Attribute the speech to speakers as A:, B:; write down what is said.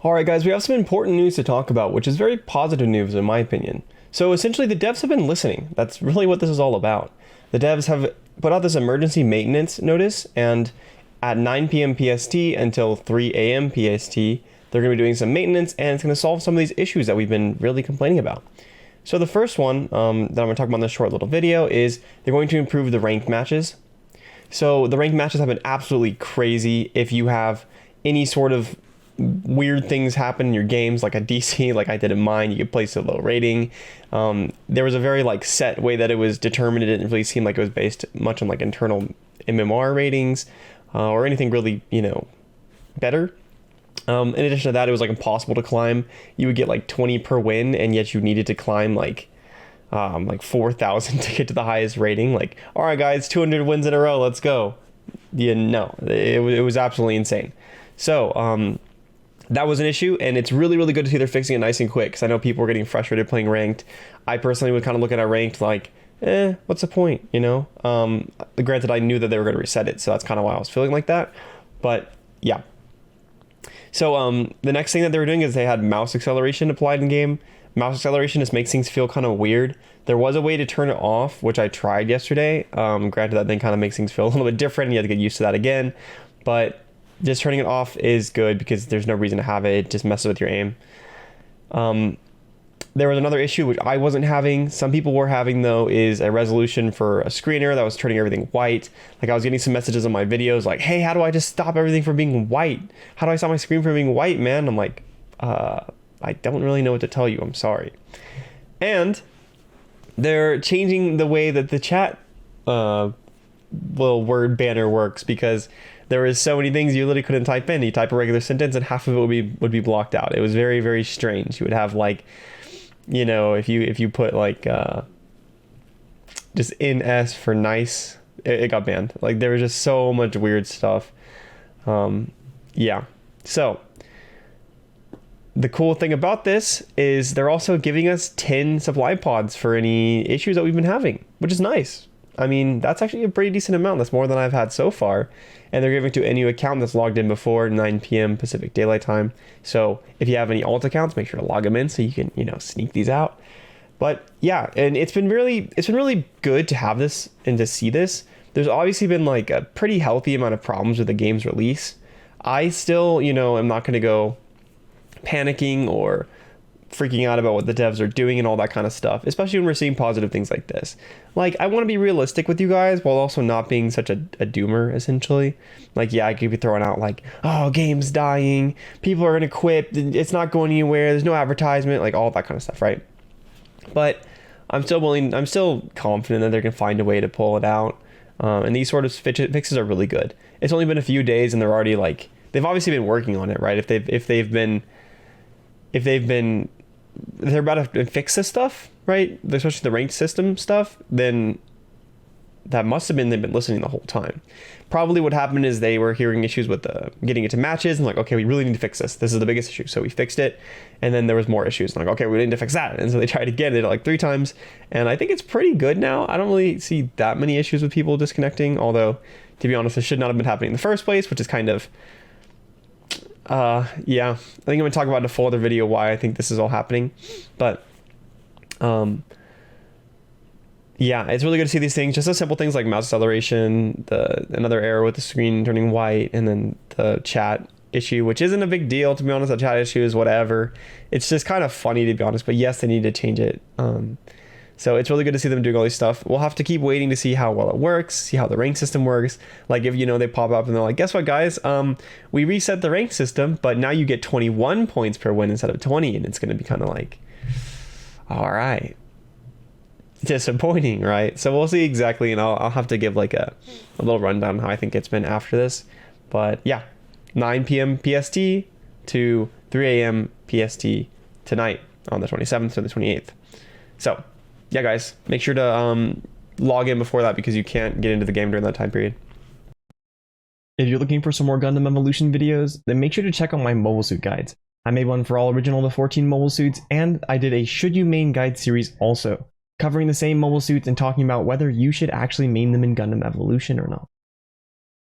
A: Alright guys, we have some important news to talk about, which is very positive news in my opinion. So essentially the devs have been listening. That's really what this is all about. The devs have put out this emergency maintenance notice, and at 9 p.m. PST until 3 a.m. PST, they're going to be doing some maintenance, and it's going to solve some of these issues that we've been really complaining about. So the first one that I'm going to talk about in this short little video is they're going to improve the ranked matches. So the ranked matches have been absolutely crazy. If you have any sort of weird things happen in your games, like a DC, like I did in mine, you could place a low rating. There was a very set way that it was determined. It didn't really seem like it was based much on internal MMR ratings or anything really, better. In addition to that, it was impossible to climb. You would get 20 per win, and yet you needed to climb 4,000 to get to the highest rating. All right, guys, 200 wins in a row, let's go. Yeah, no, it was absolutely insane. So that was an issue, and it's really, really good to see they're fixing it nice and quick, because I know people were getting frustrated playing ranked. I personally would kind of look at our ranked what's the point, Granted, I knew that they were going to reset it, so that's kind of why I was feeling like that. But yeah. So the next thing that they were doing is they had mouse acceleration applied in game. Mouse acceleration just makes things feel kind of weird. There was a way to turn it off, which I tried yesterday. Granted, that thing kind of makes things feel a little bit different, and you have to get used to that again. But just turning it off is good because there's no reason to have it. It just messes with your aim. There was another issue which I wasn't having. Some people were having, though, is a resolution for a screener that was turning everything white. I was getting some messages on my videos like, hey, how do I just stop everything from being white? How do I stop my screen from being white, man? I'm like, I don't really know what to tell you. I'm sorry. And they're changing the way that the chat little word banner works, because there was so many things you literally couldn't type in. You type a regular sentence and half of it would be blocked out. It was very, very strange. You would have if you put just NS for nice, it got banned. There was just so much weird stuff. Yeah. So the cool thing about this is they're also giving us 10 supply pods for any issues that we've been having, which is nice. I mean, that's actually a pretty decent amount. That's more than I've had so far. And they're giving to any account that's logged in before 9 p.m. Pacific Daylight Time. So if you have any alt accounts, make sure to log them in so you can, sneak these out. But yeah, and it's been really good to have this and to see this. There's obviously been a pretty healthy amount of problems with the game's release. I still, am not going to go panicking or freaking out about what the devs are doing and all that kind of stuff, especially when we're seeing positive things like this. I want to be realistic with you guys while also not being such a doomer, essentially. Yeah, I could be throwing out oh, game's dying, people are gonna quit, it's not going anywhere, there's no advertisement, all that kind of stuff, right? But I'm still confident that they're gonna find a way to pull it out, and these sort of fixes are really good. It's only been a few days and they're already they've obviously been working on it, right? If they're about to fix this stuff, right, especially the ranked system stuff, then that must have been they've been listening the whole time. Probably what happened is they were hearing issues with getting it to matches, and okay, we really need to fix this. This is the biggest issue, so we fixed it. And then there was more issues, and okay, we need to fix that. And so they tried again, did it 3 times, and I think it's pretty good now. I don't really see that many issues with people disconnecting, although to be honest, this should not have been happening in the first place, which is kind of yeah, I think I'm gonna talk about in a full other video why I think this is all happening. But yeah, it's really good to see these things, just the simple things like mouse acceleration, another error with the screen turning white, and then the chat issue, which isn't a big deal, to be honest. The chat issue is whatever. It's just kind of funny, to be honest, but yes, they need to change it. So it's really good to see them doing all this stuff. We'll have to keep waiting to see how well it works, see how the rank system works. If they pop up and they're like, guess what, guys? We reset the rank system, but now you get 21 points per win instead of 20, and it's going to be kind of all right, disappointing, right? So we'll see exactly, and I'll have to give a little rundown on how I think it's been after this. But yeah, 9 p.m. PST to 3 a.m. PST tonight on the 27th or the 28th. So yeah, guys, make sure to log in before that, because you can't get into the game during that time period. If you're looking for some more Gundam Evolution videos, then make sure to check out my mobile suit guides. I made one for all original to 14 mobile suits, and I did a Should You Main guide series also, covering the same mobile suits and talking about whether you should actually main them in Gundam Evolution or not.